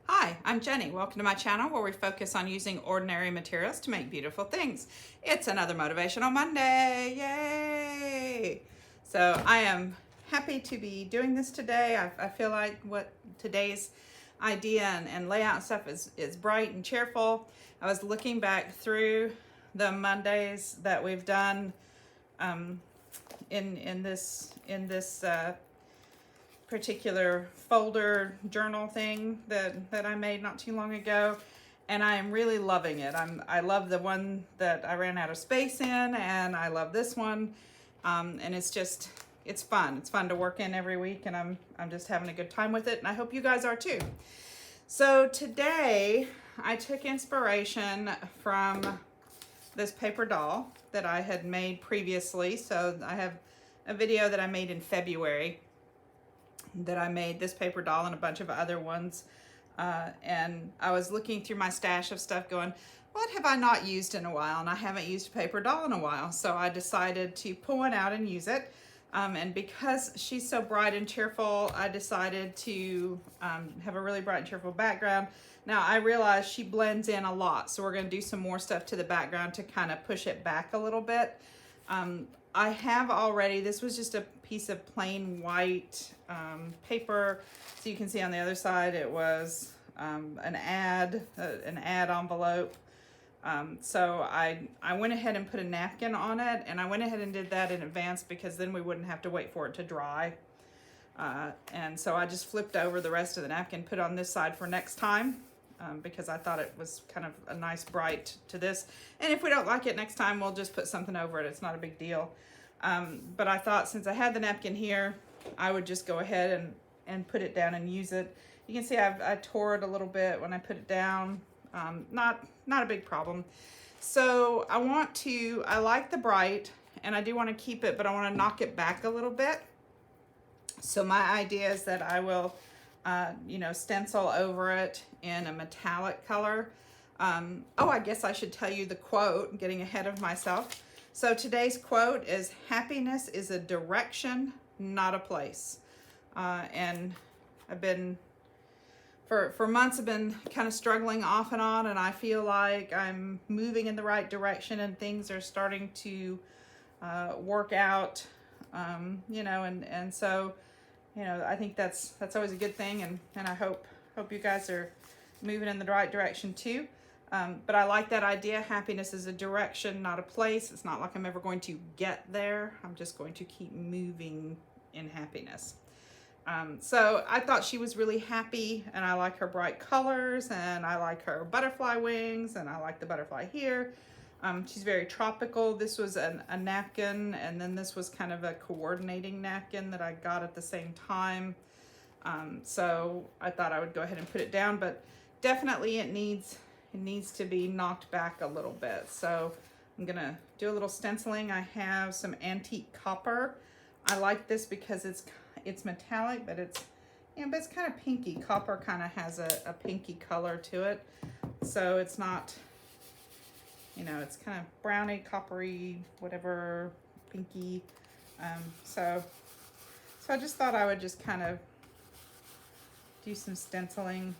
Hi, I'm Jenny. Welcome to my channel where we focus on using ordinary materials to make beautiful things. It's another Motivational Monday. Yay! So I am happy to be doing this today. I feel like what today's idea and layout and stuff is bright and cheerful. I was looking back through the Mondays that we've done in this particular folder journal thing that I made not too long ago, and I am really loving it. I love the one that I ran out of space in, and I love this one, and it's fun. It's fun to work in every week, and I'm just having a good time with it, and I hope you guys are too. So today I took inspiration from this paper doll that I had made previously. So I have a video that I made in February that I made this paper doll and a bunch of other ones, and I was looking through my stash of stuff going, what have I not used in a while? And I haven't used a paper doll in a while, so I decided to pull one out and use it, and because she's so bright and cheerful, I decided to have a really bright and cheerful background. Now I realize she blends in a lot, so we're going to do some more stuff to the background to kind of push it back a little bit. I have already, this was just a piece of plain white paper. So you can see on the other side it was an ad envelope. So I went ahead and put a napkin on it, and I went ahead and did that in advance because then we wouldn't have to wait for it to dry. And so I just flipped over the rest of the napkin, put it on this side for next time. Because I thought it was kind of a nice bright to this. And if we don't like it next time, we'll just put something over it. It's not a big deal. But I thought since I had the napkin here, I would just go ahead and put it down and use it. You can see I tore it a little bit when I put it down. Not a big problem. So I like the bright, and I do want to keep it, but I want to knock it back a little bit. So my idea is that I will stencil over it in a metallic color. Oh, I guess I should tell you the quote. I'm getting ahead of myself. So today's quote is, happiness is a direction, not a place. And I've been, for months, I've been kind of struggling off and on, and I feel like I'm moving in the right direction and things are starting to work out, and so, I think that's always a good thing, and I hope you guys are moving in the right direction too. But I like that idea. Happiness is a direction, not a place. It's not like I'm ever going to get there. I'm just going to keep moving in happiness. So I thought she was really happy, and I like her bright colors, and I like her butterfly wings, and I like the butterfly here. She's very tropical. This was a napkin, and then this was kind of a coordinating napkin that I got at the same time. So I thought I would go ahead and put it down, but definitely it needs to be knocked back a little bit. So I'm gonna do a little stenciling. I have some antique copper. I like this because it's metallic, but it's kind of pinky. Copper kind of has a pinky color to it, so it's not, it's kind of browny, coppery, whatever, pinky. So I just thought I would just kind of do some stenciling.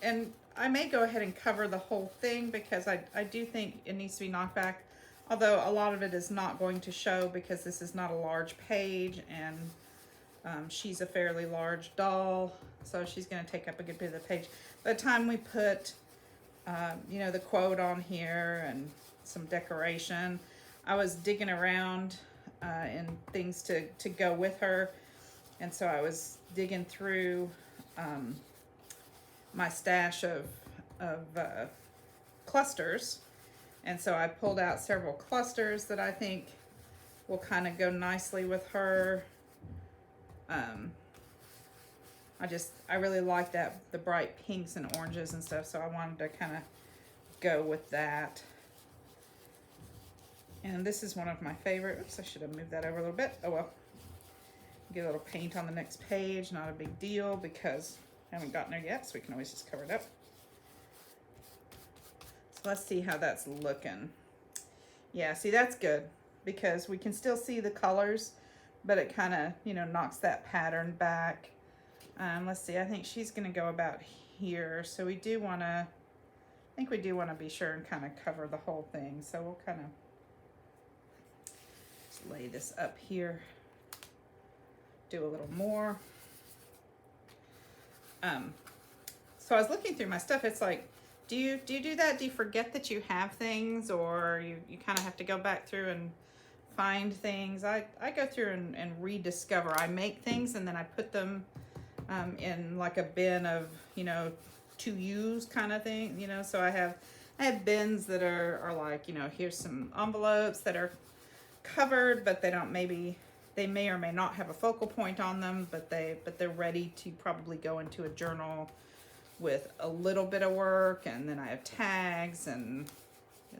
And I may go ahead and cover the whole thing because I do think it needs to be knocked back, although a lot of it is not going to show because this is not a large page, and she's a fairly large doll, so she's going to take up a good bit of the page. By the time we put, the quote on here and some decoration, I was digging around in things to go with her, and so I was digging through my stash of clusters, and so I pulled out several clusters that I think will kind of go nicely with her. I really like the bright pinks and oranges and stuff, so I wanted to kind of go with that. And this is one of my favorite. Oops, I should have moved that over a little bit. Oh well. Get a little paint on the next page, not a big deal because I haven't gotten there yet, so we can always just cover it up. So let's see how that's looking. Yeah, see, that's good because we can still see the colors, but it kind of, you know, knocks that pattern back. Let's see, I think she's gonna go about here. So we do wanna, I think we do wanna be sure and kind of cover the whole thing. So we'll kind of just lay this up here, do a little more. So I was looking through my stuff. It's like, do you do that? Do you forget that you have things, or you kind of have to go back through and find things? I go through and rediscover. I make things and then I put them in like a bin of, you know, to use kind of thing, you know. So I have bins that are like, you know, here's some envelopes that are covered, but they may or may not have a focal point on them, but they're ready to probably go into a journal with a little bit of work. And then I have tags and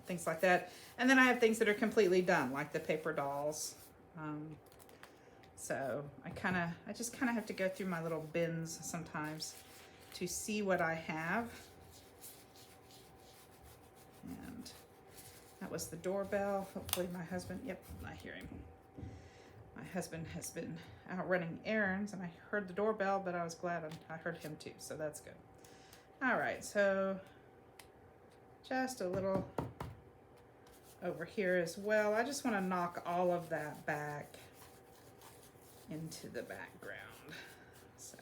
things like that. And then I have things that are completely done, like the paper dolls. So I just kind of have to go through my little bins sometimes to see what I have. And that was the doorbell. Hopefully my husband, yep, I hear him. My husband has been out running errands and I heard the doorbell, but I was glad I heard him too, so that's good. All right, so just a little over here as well. I just want to knock all of that back into the background. So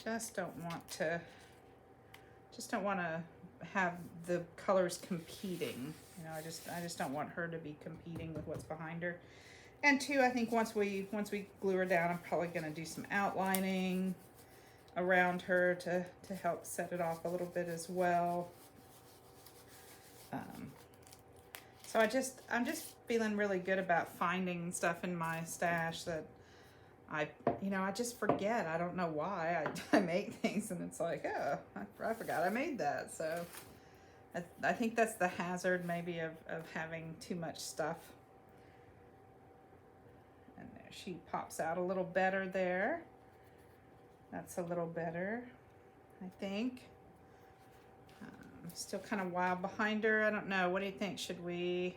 just don't want to have the colors competing. You know, I just don't want her to be competing with what's behind her. And two, I think once we glue her down, I'm probably going to do some outlining around her to help set it off a little bit as well. So I'm just feeling really good about finding stuff in my stash that I just forget. I don't know why I make things and it's like, oh, I forgot I made that. So I think that's the hazard maybe of having too much stuff. And there, she pops out a little better there. That's a little better, I think. Still kind of wild behind her. I don't know. What do you think? Should we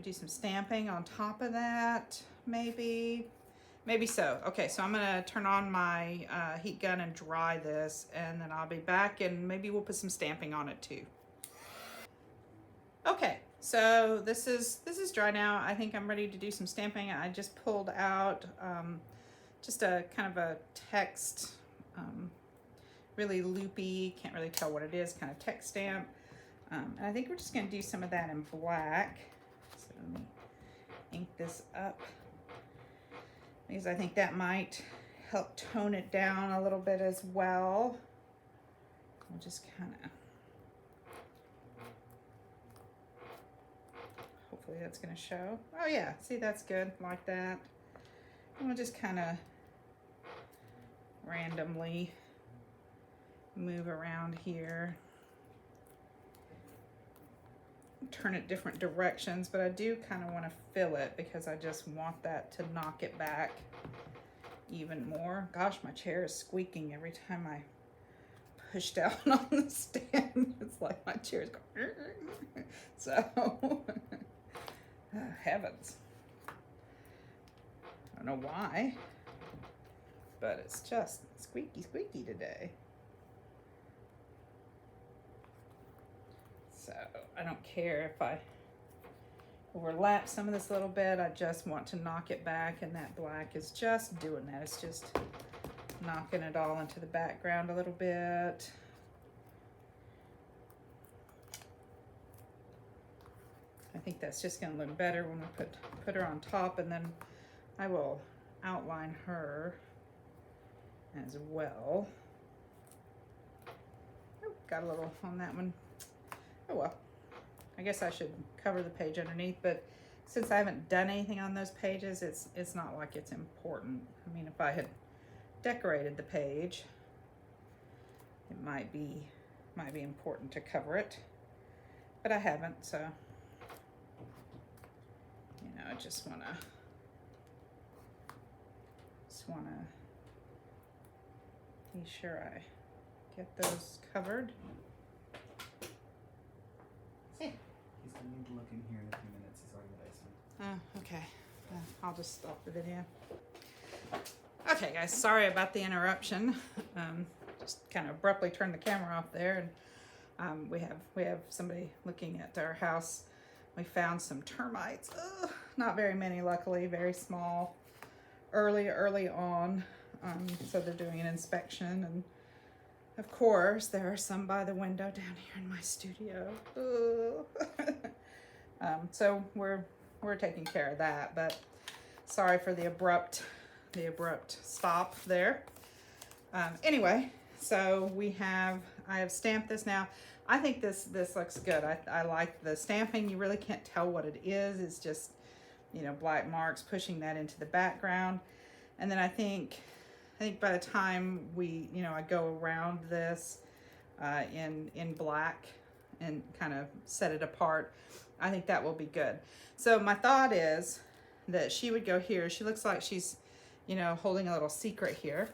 do some stamping on top of that? Maybe so. Okay, so I'm gonna turn on my heat gun and dry this, and then I'll be back and maybe we'll put some stamping on it too. Okay, so this is dry now. I think I'm ready to do some stamping. I just pulled out just a kind of a text, really loopy, can't really tell what it is, kind of text stamp. And I think we're just gonna do some of that in black. So let me ink this up, because I think that might help tone it down a little bit as well. We'll just kind of, hopefully that's gonna show. Oh yeah, see, that's good, like that. And we'll just kind of randomly move around here, turn it different directions, but I do kind of want to fill it because I just want that to knock it back even more. Gosh, my chair is squeaking every time I push down on the stand. It's like my chair's going so oh, heavens, I don't know why, but it's just squeaky today. So I don't care if I overlap some of this a little bit. I just want to knock it back, and that black is just doing that. It's just knocking it all into the background a little bit. I think that's just going to look better when we put her on top, and then I will outline her as well. Oh, got a little on that one. Oh well, I guess I should cover the page underneath, but since I haven't done anything on those pages, it's not like it's important. I mean, if I had decorated the page, it might be important to cover it, but I haven't, so you know, I just wanna be sure I get those covered. He's I need to look in here in a few minutes. He's already in the basement. Oh, okay. I'll just stop the video. Okay, guys, sorry about the interruption. Just kind of abruptly turned the camera off there, and we have somebody looking at our house. We found some termites. Ugh, not very many, luckily, very small. Early on, so they're doing an inspection, and of course there are some by the window down here in my studio. So we're taking care of that, but sorry for the abrupt stop there. Anyway, so I have stamped this now. I think this looks good. I like the stamping. You really can't tell what it is. It's just, you know, black marks pushing that into the background. And then I think by the time I go around this in black and kind of set it apart, I think that will be good. So my thought is that she would go here. She looks like she's, you know, holding a little secret here.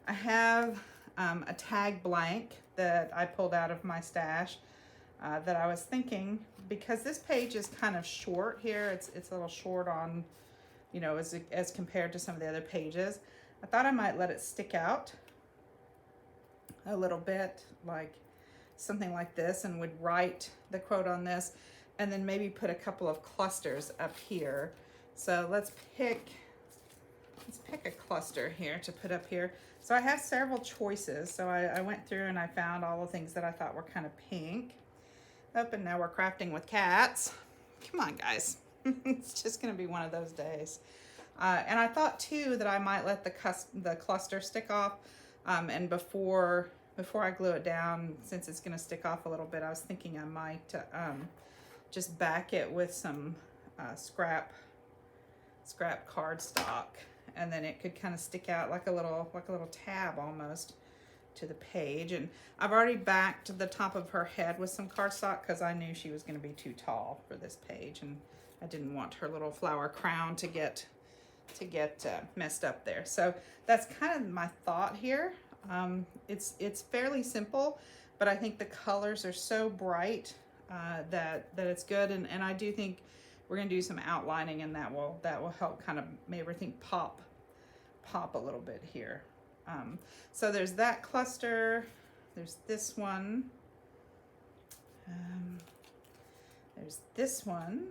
I have a tag blank that I pulled out of my stash that I was thinking, because this page is kind of short here. It's a little short on, you know, as compared to some of the other pages. I thought I might let it stick out a little bit, like something like this, and would write the quote on this, and then maybe put a couple of clusters up here. So let's pick a cluster here to put up here. So I have several choices. So I went through and I found all the things that I thought were kind of pink. And now we're crafting with cats. Come on, guys. It's just gonna be one of those days. And I thought too that I might let the cluster stick off. And before I glue it down, since it's gonna stick off a little bit, I was thinking I might just back it with some scrap cardstock, and then it could kind of stick out like a little tab almost to the page. And I've already backed the top of her head with some cardstock because I knew she was going to be too tall for this page, and I didn't want her little flower crown to get messed up there. So that's kind of my thought here. It's fairly simple, but I think the colors are so bright that it's good, and I do think we're gonna do some outlining, and that will help kind of make everything pop a little bit here. So there's that cluster. There's this one. There's this one.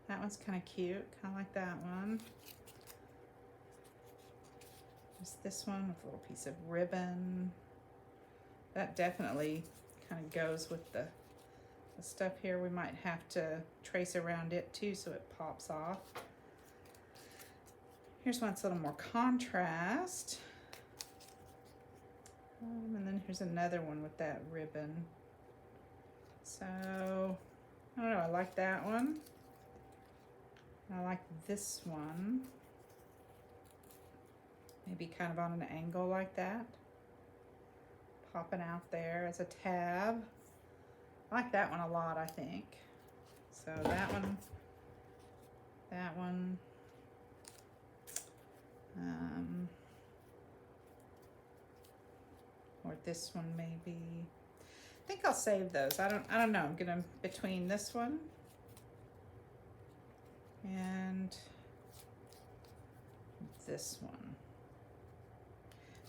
That one's kind of cute. Kind of like that one. There's this one with a little piece of ribbon. That definitely kind of goes with the stuff here. We might have to trace around it too so it pops off. Here's one that's a little more contrast. And then here's another one with that ribbon. So, I don't know, I like that one. I like this one. Maybe kind of on an angle like that. Popping out there as a tab. I like that one a lot, I think. So that one, or this one maybe. I think I'll save those. I don't know. I'm gonna, between this one and this one.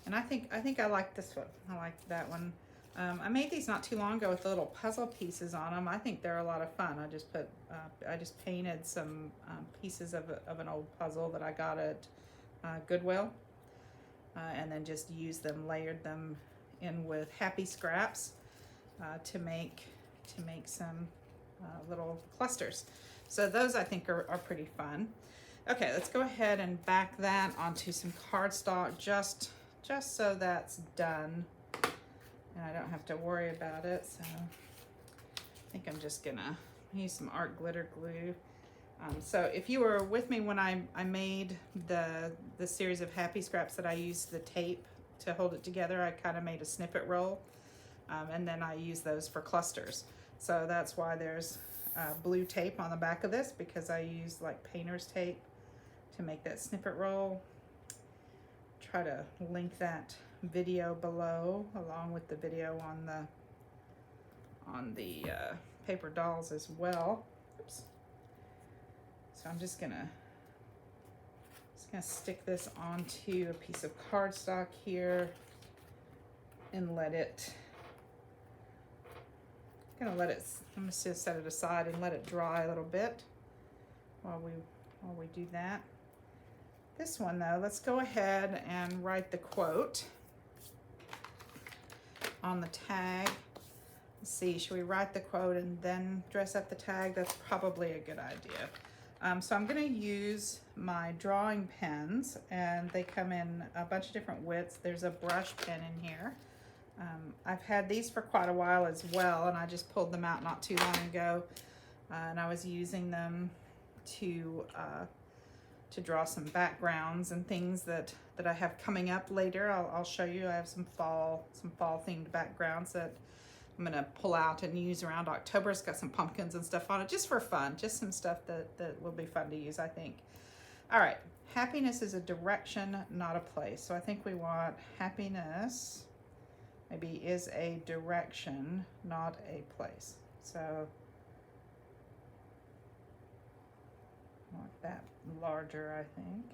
And I think I like this one. I like that one. I made these not too long ago with the little puzzle pieces on them. I think they're a lot of fun. I just painted some pieces of an old puzzle that I got at Goodwill, and then just used them, layered them in with happy scraps to make some little clusters. So those I think are pretty fun. Okay, let's go ahead and back that onto some cardstock just so that's done. And I don't have to worry about it, so I think I'm just gonna use some art glitter glue. So if you were with me when I made the series of happy scraps that I used the tape to hold it together, I kind of made a snippet roll, and then I use those for clusters. So that's why there's blue tape on the back of this, because I used like painter's tape to make that snippet roll. Try to link that video below along with the video on the paper dolls as well. Oops. So I'm just gonna stick this onto a piece of cardstock here and let it, I'm gonna just set it aside and let it dry a little bit while we do that. This one though, let's go ahead and write the quote on the tag. Let's see, should we write the quote and then dress up the tag? That's probably a good idea. So I'm gonna use my drawing pens, and they come in a bunch of different widths. There's a brush pen in here. I've had these for quite a while as well, and I just pulled them out not too long ago, and I was using them to draw some backgrounds and things that I have coming up later. I'll show you. I have some fall themed backgrounds that I'm gonna pull out and use around October. It's got some pumpkins and stuff on it, just for fun, just some stuff that will be fun to use, I think. All right, happiness is a direction, not a place. So I think we want happiness maybe is a direction, not a place. So I want that larger, I think.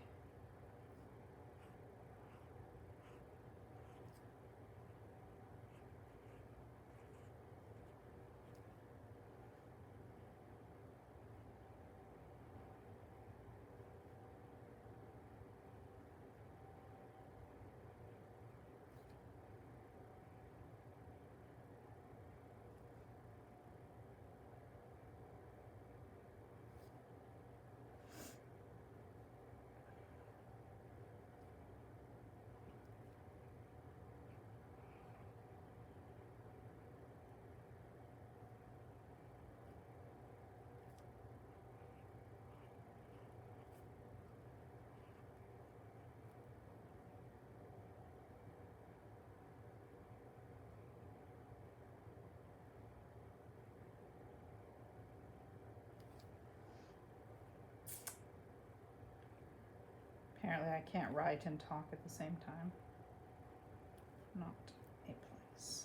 Apparently I can't write and talk at the same time. Not a place.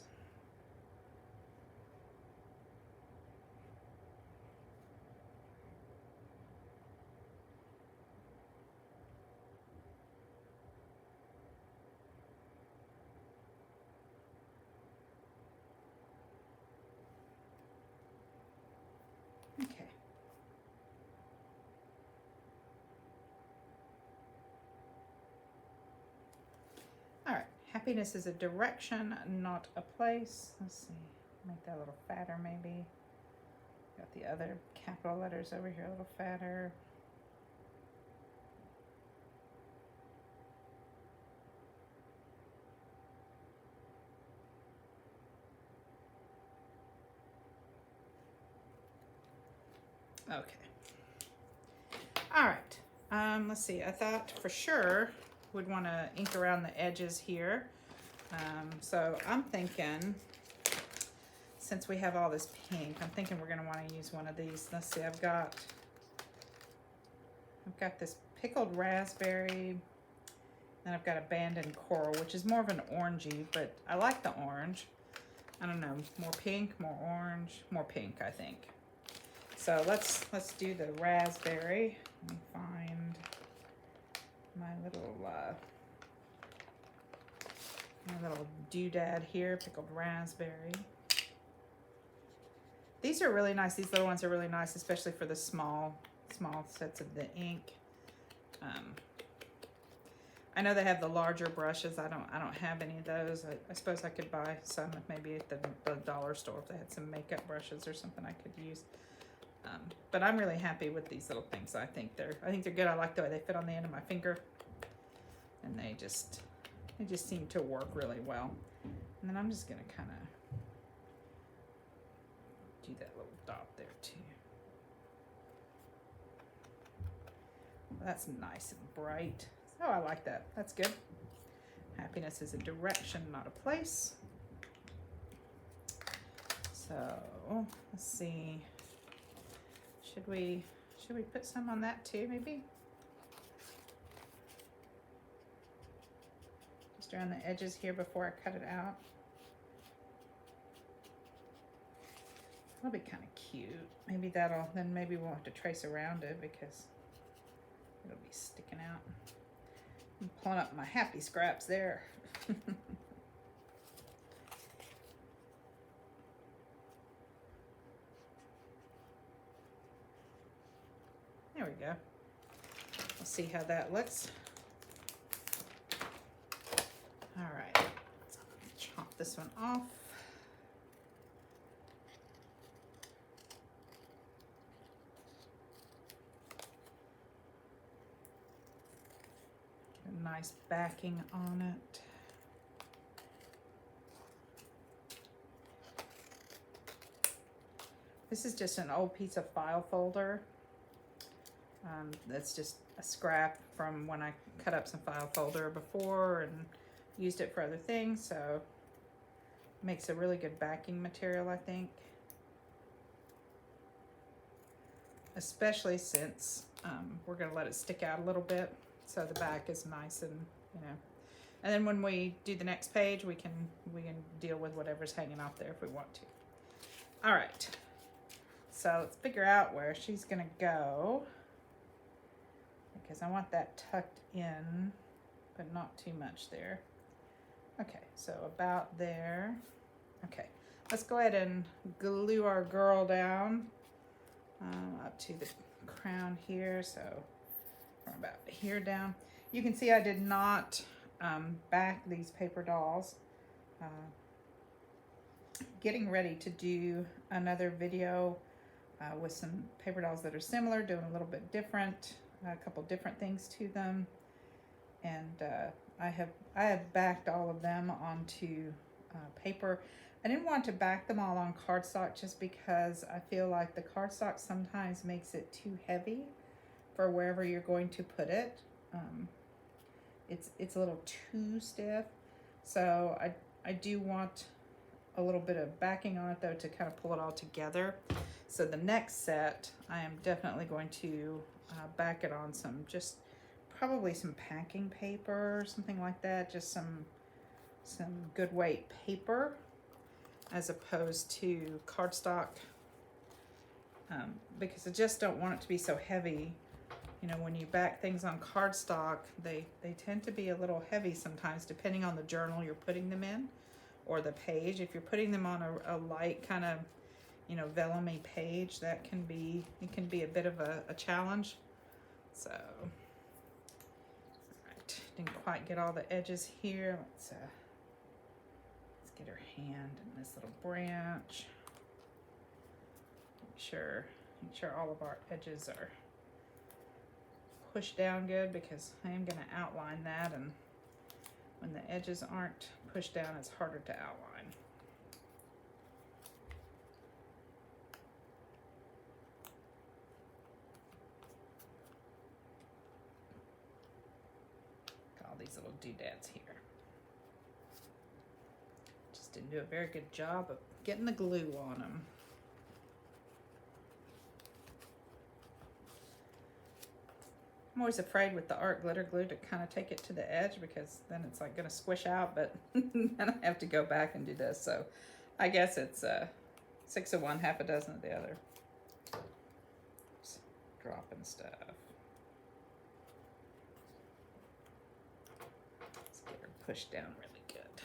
Okay. All right, happiness is a direction, not a place. Let's see, make that a little fatter maybe. Got the other capital letters over here a little fatter. Okay. All right. Let's see. I thought for sure would want to ink around the edges here. So I'm thinking, since we have all this pink, I'm thinking we're going to want to use one of these. Let's see. I've got this pickled raspberry, and I've got abandoned coral, which is more of an orangey, but I like the orange. I don't know, more pink, more orange, more pink, I think. So let's do the raspberry. Let me find my little doodad here, pickled raspberry. These are really nice. These little ones are really nice, especially for the small sets of the ink. I know they have the larger brushes. I don't have any of those. I suppose I could buy some maybe at the dollar store if they had some makeup brushes or something I could use. But I'm really happy with these little things. I think they're good. I like the way they fit on the end of my finger, and they just seem to work really well. And then I'm just gonna kind of do that little dot there too. Well, that's nice and bright. Oh, I like that. That's good. Happiness is a direction, not a place. So let's see. Should we put some on that too, maybe? Just around the edges here before I cut it out. That'll be kind of cute. Maybe then maybe we'll have to trace around it because it'll be sticking out. I'm pulling up my happy scraps there. There we go. We'll see how that looks. All right, chop this one off. Get a nice backing on it. This is just an old piece of file folder. That's just a scrap from when I cut up some file folder before and used it for other things, so makes a really good backing material, I think. Especially since we're gonna let it stick out a little bit, so the back is nice and, you know. And then when we do the next page, we can deal with whatever's hanging off there if we want to. All right, so let's figure out where she's gonna go, because I want that tucked in, but not too much there. Okay, so about there. Okay, let's go ahead and glue our girl down up to the crown here. So from about here down. You can see I did not back these paper dolls. Getting ready to do another video with some paper dolls that are similar, doing a little bit different, a couple different things to them. And I have backed all of them onto paper. I didn't want to back them all on cardstock just because I feel like the cardstock sometimes makes it too heavy for wherever you're going to put it. It's a little too stiff. So I do want a little bit of backing on it though to kind of pull it all together. So the next set, I am definitely going to back it on probably some packing paper or something like that, just some good weight paper as opposed to cardstock, because I just don't want it to be so heavy. You know, when you back things on cardstock, they tend to be a little heavy sometimes depending on the journal you're putting them in or the page. If you're putting them on a light kind of, you know, vellum-y page, it can be a bit of a challenge. So didn't quite get all the edges here. Let's get her hand in this little branch. Make sure all of our edges are pushed down good, because I am going to outline that, and when the edges aren't pushed down, it's harder to outline. These little doodads here. Just didn't do a very good job of getting the glue on them. I'm always afraid with the art glitter glue to kind of take it to the edge, because then it's like going to squish out, but then I have to go back and do this. So I guess it's 6 of one, half a dozen of the other. Just dropping stuff. Push down really good.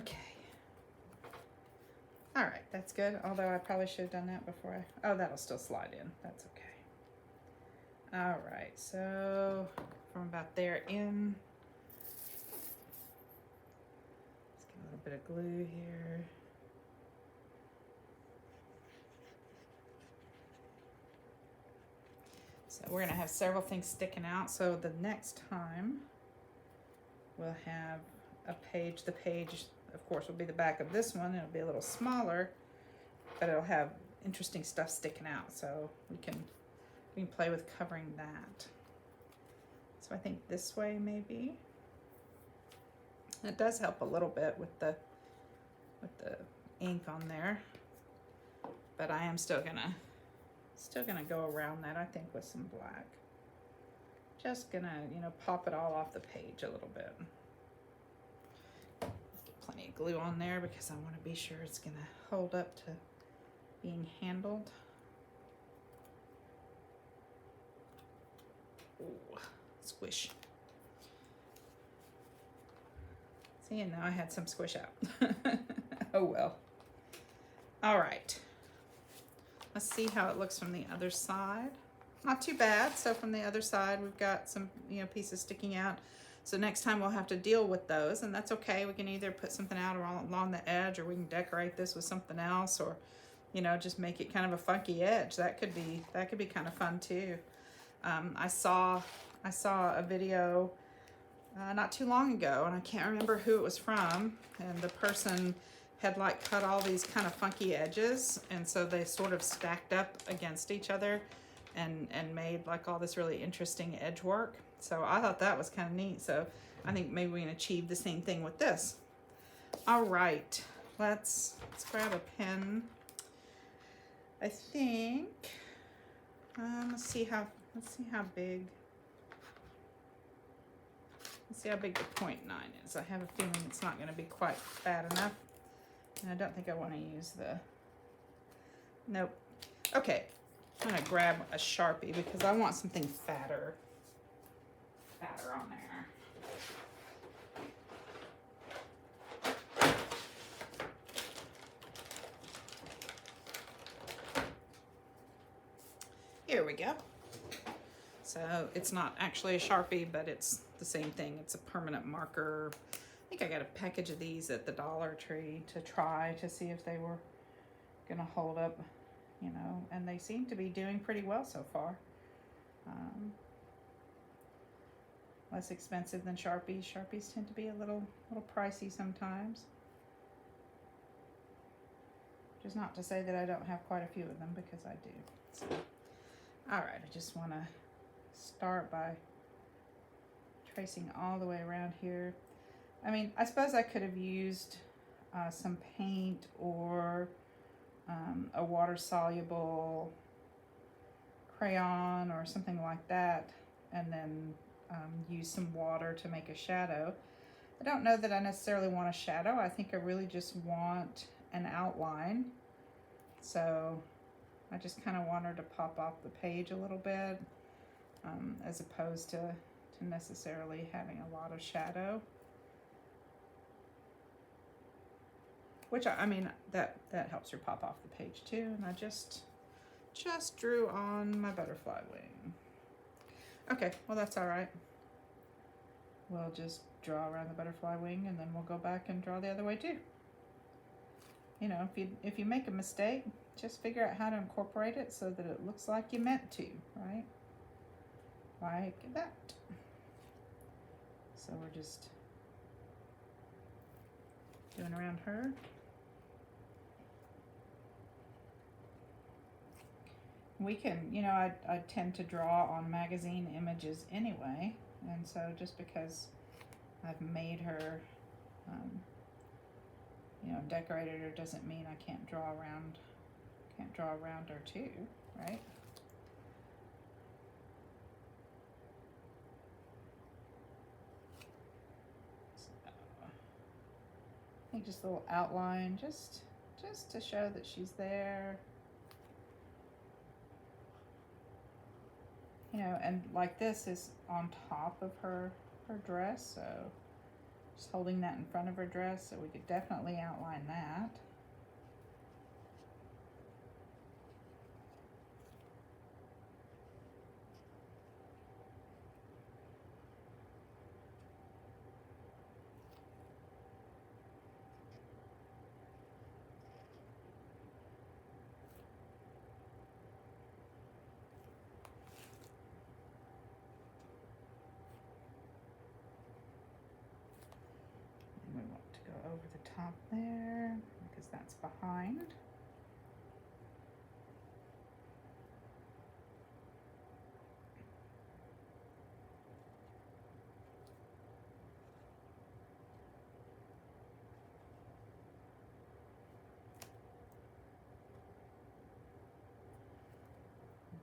Okay. All right, that's good. Although I probably should have done that before oh, that'll still slide in. That's okay. All right, so from about there in, let's get a little bit of glue here. So we're gonna have several things sticking out. So the next time, we'll have a page. The page, of course, will be the back of this one. It'll be a little smaller, but it'll have interesting stuff sticking out. So we can play with covering that. So I think this way maybe. It does help a little bit with the ink on there, but I am still gonna go around that, I think, with some black. Just gonna, you know, pop it all off the page a little bit. Plenty of glue on there because I want to be sure it's going to hold up to being handled. Ooh, squish. See, and now I had some squish out. Oh well. All right. Let's see how it looks from the other side. Not too bad. So from the other side, we've got some, you know, pieces sticking out. So next time we'll have to deal with those, and that's okay. We can either put something out along the edge, or we can decorate this with something else, or, you know, just make it kind of a funky edge. That could be kind of fun too. I saw a video not too long ago, and I can't remember who it was from, and the person had like cut all these kind of funky edges, and so they sort of stacked up against each other and made like all this really interesting edge work. So I thought that was kind of neat. So I think maybe we can achieve the same thing with this. All right, let's grab a pen. I think let's see how big. Let's see how big the 0.9 is. I have a feeling it's not going to be quite fat enough. And I don't think I want to use the, nope. Okay, I'm going to grab a Sharpie because I want something fatter on there. Here we go. So it's not actually a Sharpie, but it's the same thing. It's a permanent marker. I think I got a package of these at the Dollar Tree to try to see if they were gonna hold up, you know, and they seem to be doing pretty well so far. Less expensive than Sharpies. Sharpies tend to be a little pricey sometimes. Which is not to say that I don't have quite a few of them, because I do. So, all right, I just want to start by tracing all the way around here. I mean, I suppose I could have used some paint or a water-soluble crayon or something like that, and then use some water to make a shadow. I don't know that I necessarily want a shadow. I think I really just want an outline. So I just kind of want her to pop off the page a little bit, as opposed to necessarily having a lot of shadow. Which, I mean, that helps her pop off the page too. And I just drew on my butterfly wing. Okay, well that's all right. We'll just draw around the butterfly wing, and then we'll go back and draw the other way too. You know, if you make a mistake, just figure out how to incorporate it so that it looks like you meant to, right? Like that. So we're just doing around her. We can, you know, I tend to draw on magazine images anyway, and so just because I've made her, you know, decorated her doesn't mean I can't draw around her too, right? So, I think just a little outline, just to show that she's there. You know, and like this is on top of her dress, so just holding that in front of her dress, so we could definitely outline that. Over the top there, because that's behind.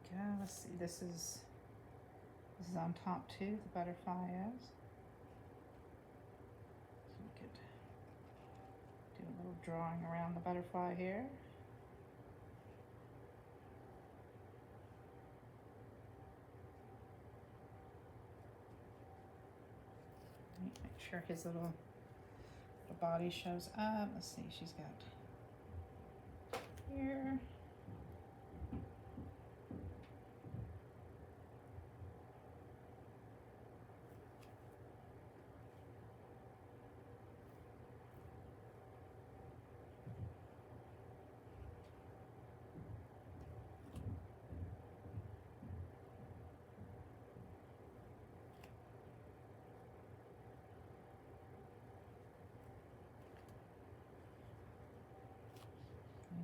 Okay, let's see, this is on top too, the butterfly is. So we could drawing around the butterfly here. Make sure his little body shows up. Let's see, she's got here.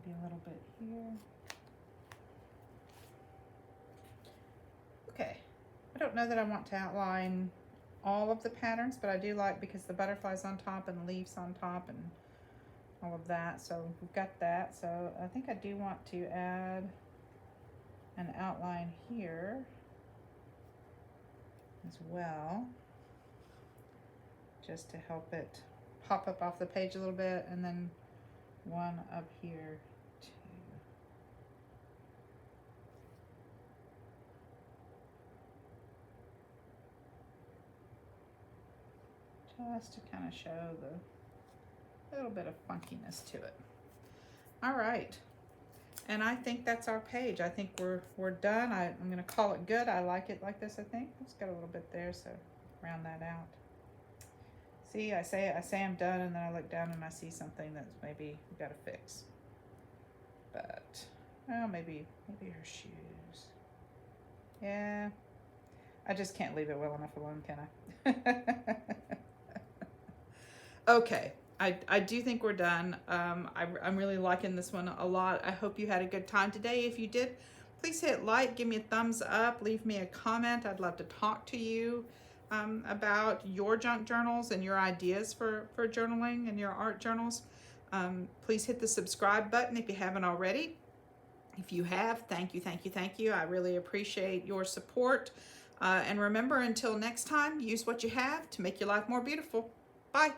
Maybe a little bit here. Okay, I don't know that I want to outline all of the patterns, but I do like because the butterfly's on top and the leaves on top and all of that. So we've got that. So I think I do want to add an outline here as well, just to help it pop up off the page a little bit, and then one up here too. Just to kind of show the little bit of funkiness to it. All right, and I think that's our page. I think we're done. I'm gonna call it good. I like it like this. I think it's got a little bit there, so round that out. See, I say I'm done, and then I look down and I see something that's maybe we gotta fix. But well, maybe her shoes. Yeah, I just can't leave it well enough alone, can I? Okay, I do think we're done. I'm really liking this one a lot. I hope you had a good time today. If you did, please hit like, give me a thumbs up, leave me a comment. I'd love to talk to you about your junk journals and your ideas for journaling and your art journals. Please hit the subscribe button if you haven't already. If you have, thank you. I really appreciate your support. And remember, until next time, use what you have to make your life more beautiful. Bye.